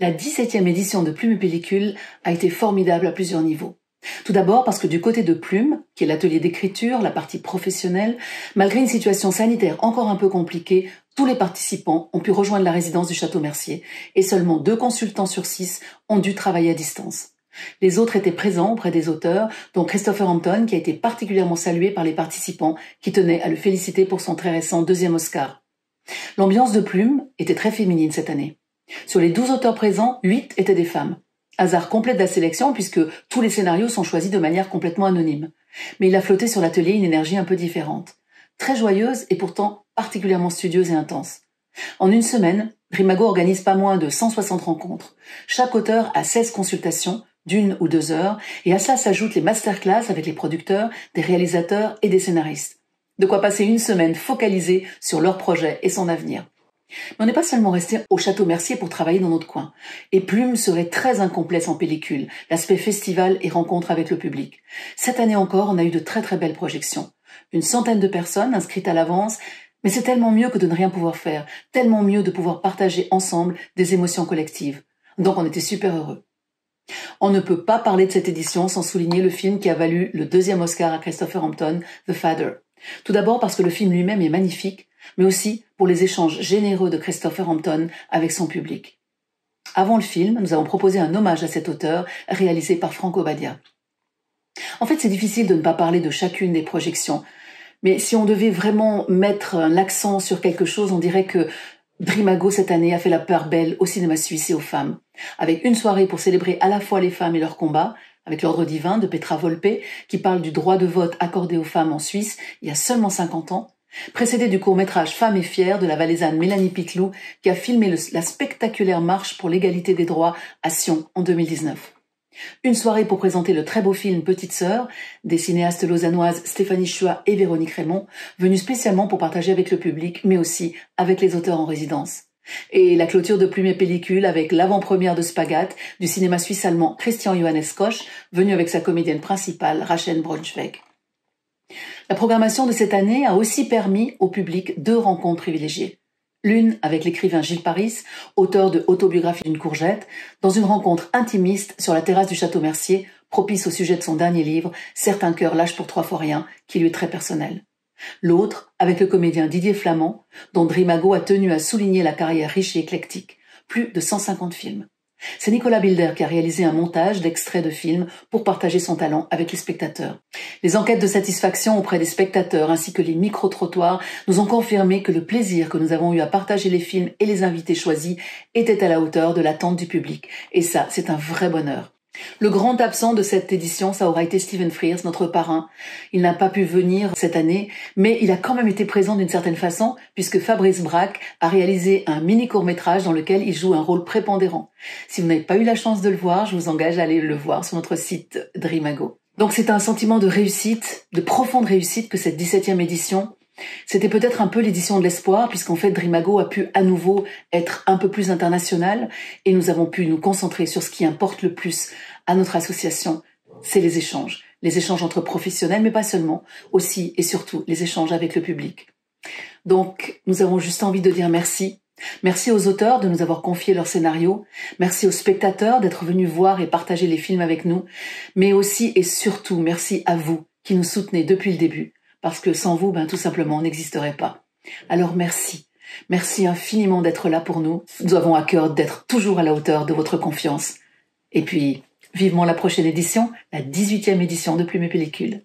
La 17e édition de Plume et Pellicule a été formidable à plusieurs niveaux. Tout d'abord parce que du côté de Plume, qui est l'atelier d'écriture, la partie professionnelle, malgré une situation sanitaire encore un peu compliquée, tous les participants ont pu rejoindre la résidence du Château Mercier et seulement 2 consultants sur 6 ont dû travailler à distance. Les autres étaient présents auprès des auteurs, dont Christopher Hampton, qui a été particulièrement salué par les participants qui tenaient à le féliciter pour son très récent 2e Oscar. L'ambiance de Plume était très féminine cette année. Sur les 12 auteurs présents, 8 étaient des femmes. Hasard complet de la sélection puisque tous les scénarios sont choisis de manière complètement anonyme. Mais il a flotté sur l'atelier une énergie un peu différente. Très joyeuse et pourtant particulièrement studieuse et intense. En une semaine, Drimago organise pas moins de 160 rencontres. Chaque auteur a 16 consultations d'1 ou 2 heures et à cela s'ajoutent les masterclass avec les producteurs, des réalisateurs et des scénaristes. De quoi passer une semaine focalisée sur leur projet et son avenir. Mais on n'est pas seulement resté au Château Mercier pour travailler dans notre coin. Et Plume serait très incomplet sans pellicule, l'aspect festival et rencontre avec le public. Cette année encore, on a eu de très très belles projections. Une centaine de personnes inscrites à l'avance, mais c'est tellement mieux que de ne rien pouvoir faire, tellement mieux de pouvoir partager ensemble des émotions collectives. Donc on était super heureux. On ne peut pas parler de cette édition sans souligner le film qui a valu le 2e Oscar à Christopher Hampton, The Father. Tout d'abord parce que le film lui-même est magnifique, mais aussi pour les échanges généreux de Christopher Hampton avec son public. Avant le film, nous avons proposé un hommage à cet auteur réalisé par Franco Badia. En fait, c'est difficile de ne pas parler de chacune des projections, mais si on devait vraiment mettre l'accent sur quelque chose, on dirait que Drimago cette année a fait la part belle au cinéma suisse et aux femmes, avec une soirée pour célébrer à la fois les femmes et leur combat, avec l'Ordre divin de Petra Volpe, qui parle du droit de vote accordé aux femmes en Suisse il y a seulement 50 ans, précédé du court-métrage Femme et fière de la valaisanne Mélanie Piclou, qui a filmé la spectaculaire marche pour l'égalité des droits à Sion en 2019. Une soirée pour présenter le très beau film Petite Sœur, des cinéastes lausannoises Stéphanie Chua et Véronique Raymond, venues spécialement pour partager avec le public, mais aussi avec les auteurs en résidence. Et la clôture de Plume et Pellicule avec l'avant-première de Spagat du cinéma suisse-allemand Christian Johannes Koch, venu avec sa comédienne principale Rachel Braunschweig. La programmation de cette année a aussi permis au public 2 rencontres privilégiées. L'une avec l'écrivain Gilles Paris, auteur de Autobiographie d'une courgette, dans une rencontre intimiste sur la terrasse du Château Mercier, propice au sujet de son dernier livre, Certains cœurs lâchent pour 3 fois rien, qui lui est très personnel. L'autre avec le comédien Didier Flamand, dont Drimago a tenu à souligner la carrière riche et éclectique. Plus de 150 films. C'est Nicolas Bilder qui a réalisé un montage d'extraits de films pour partager son talent avec les spectateurs. Les enquêtes de satisfaction auprès des spectateurs ainsi que les micro-trottoirs nous ont confirmé que le plaisir que nous avons eu à partager les films et les invités choisis était à la hauteur de l'attente du public. Et ça, c'est un vrai bonheur. Le grand absent de cette édition, ça aura été Steven Frears, notre parrain. Il n'a pas pu venir cette année, mais il a quand même été présent d'une certaine façon, puisque Fabrice Braque a réalisé un mini court-métrage dans lequel il joue un rôle prépondérant. Si vous n'avez pas eu la chance de le voir, je vous engage à aller le voir sur notre site Drimago. Donc c'est un sentiment de réussite, de profonde réussite que cette 17e édition. C'était peut-être un peu l'édition de l'espoir, puisqu'en fait Drimago a pu à nouveau être un peu plus international et nous avons pu nous concentrer sur ce qui importe le plus à notre association, c'est les échanges entre professionnels, mais pas seulement, aussi et surtout les échanges avec le public. Donc nous avons juste envie de dire merci. Merci aux auteurs de nous avoir confié leur scénario, merci aux spectateurs d'être venus voir et partager les films avec nous, mais aussi et surtout merci à vous qui nous soutenez depuis le début. Parce que sans vous, tout simplement, on n'existerait pas. Alors merci. Merci infiniment d'être là pour nous. Nous avons à cœur d'être toujours à la hauteur de votre confiance. Et puis, vivement la prochaine édition, la 18e édition de Plume et Pellicule.